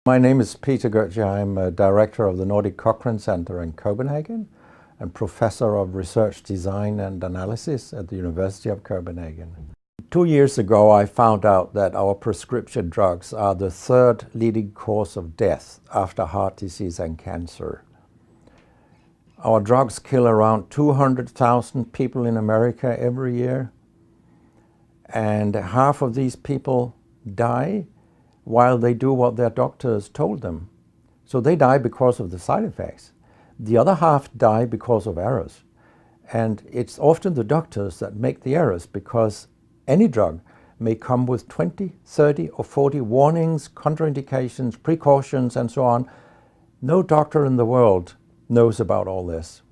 My name is Peter Gøtzsche. I'm a director of the Nordic Cochrane Center in Copenhagen and professor of research design and analysis at the University of Copenhagen. 2 years ago, I found out that our prescription drugs are the third leading cause of death after heart disease and cancer. Our drugs kill around 200,000 people in America every year, and half of these people die while they do what their doctors told them. So they die because of the side effects. The other half die because of errors. And it's often the doctors that make the errors, because any drug may come with 20, 30 or 40 warnings, contraindications, precautions, and so on. No doctor in the world knows about all this.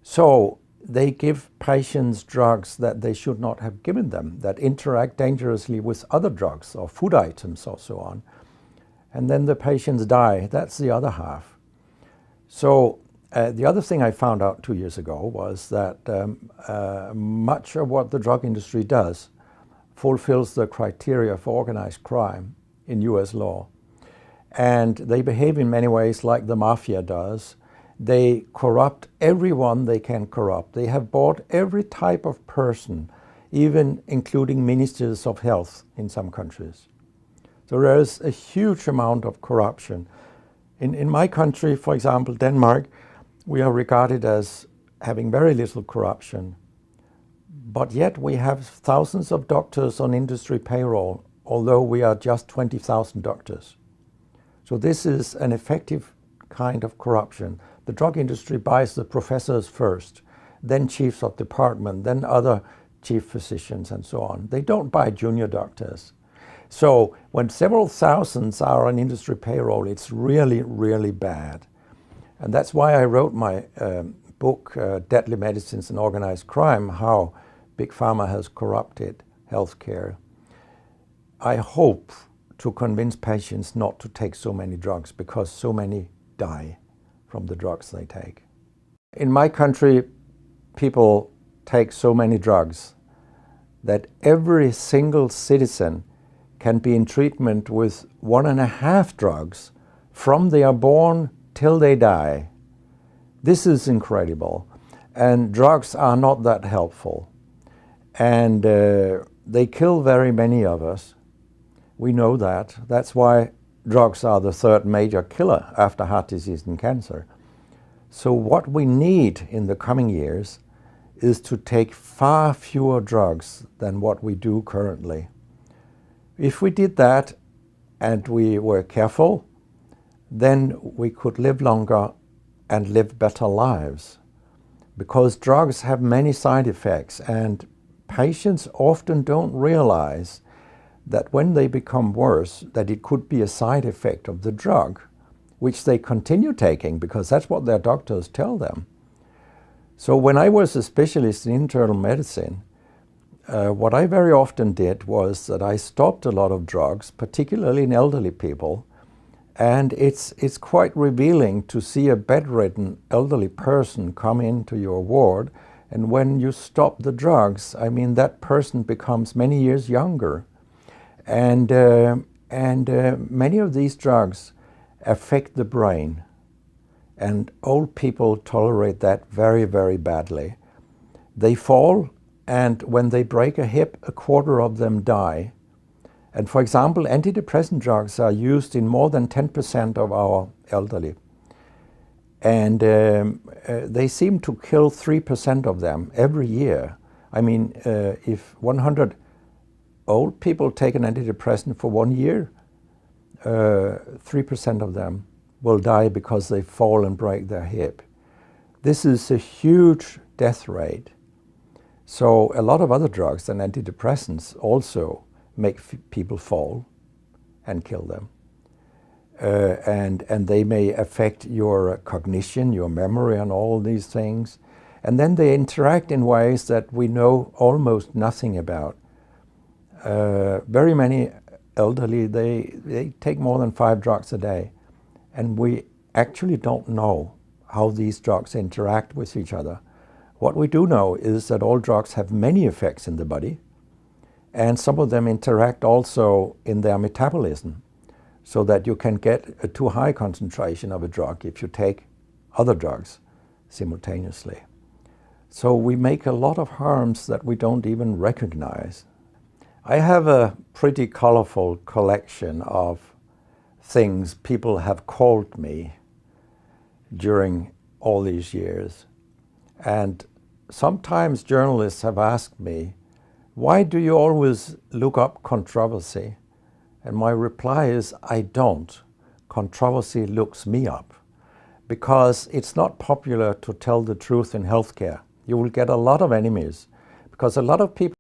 So they give patients drugs that they should not have given them, that interact dangerously with other drugs or food items or so on. And then the patients die. That's the other half. So the other thing I found out 2 years ago was that much of what the drug industry does fulfills the criteria for organized crime in US law. And they behave in many ways like the mafia does. They corrupt everyone they can corrupt. They have bought every type of person, even including ministers of health in some countries. So there is a huge amount of corruption. In my country, for example, Denmark, we are regarded as having very little corruption. But yet we have thousands of doctors on industry payroll, although we are just 20,000 doctors. So this is an effective kind of corruption. The drug industry buys the professors first, then chiefs of department, then other chief physicians and so on. They don't buy junior doctors. So when several thousands are on industry payroll, it's really, really bad. And that's why I wrote my book, Deadly Medicines and Organized Crime, How Big Pharma Has Corrupted Healthcare. I hope to convince patients not to take so many drugs, because so many die from the drugs they take. In my country, people take so many drugs that every single citizen can be in treatment with 1.5 drugs from they are born till they die. This is incredible. And drugs are not that helpful. And they kill very many of us. We know that. That's why drugs are the third major killer after heart disease and cancer. So what we need in the coming years is to take far fewer drugs than what we do currently. If we did that and we were careful, then we could live longer and live better lives. Because drugs have many side effects, and patients often don't realize that when they become worse, that it could be a side effect of the drug, which they continue taking because that's what their doctors tell them. So when I was a specialist in internal medicine, what I very often did was that I stopped a lot of drugs, particularly in elderly people, and it's quite revealing to see a bedridden elderly person come into your ward, and when you stop the drugs, I mean, that person becomes many years younger. And many of these drugs affect the brain, and old people tolerate that very, very badly. They fall, and when they break a hip, 1/4 of them die. And for example, antidepressant drugs are used in more than 10% of our elderly. And they seem to kill 3% of them every year. I mean, if 100 old people take an antidepressant for 1 year, 3% of them will die because they fall and break their hip. This is a huge death rate. So a lot of other drugs than antidepressants also make people fall and kill them. And they may affect your cognition, your memory, and all these things. And then they interact in ways that we know almost nothing about. Very many elderly, they take more than 5 drugs a day. And we actually don't know how these drugs interact with each other. What we do know is that all drugs have many effects in the body, and some of them interact also in their metabolism. so that you can get a too high concentration of a drug if you take other drugs simultaneously. So we make a lot of harms that we don't even recognize. I have a pretty colorful collection of things people have called me during all these years. And sometimes journalists have asked me, why do you always look up controversy? And my reply is, I don't. Controversy looks me up, because it's not popular to tell the truth in healthcare. You will get a lot of enemies, because a lot of people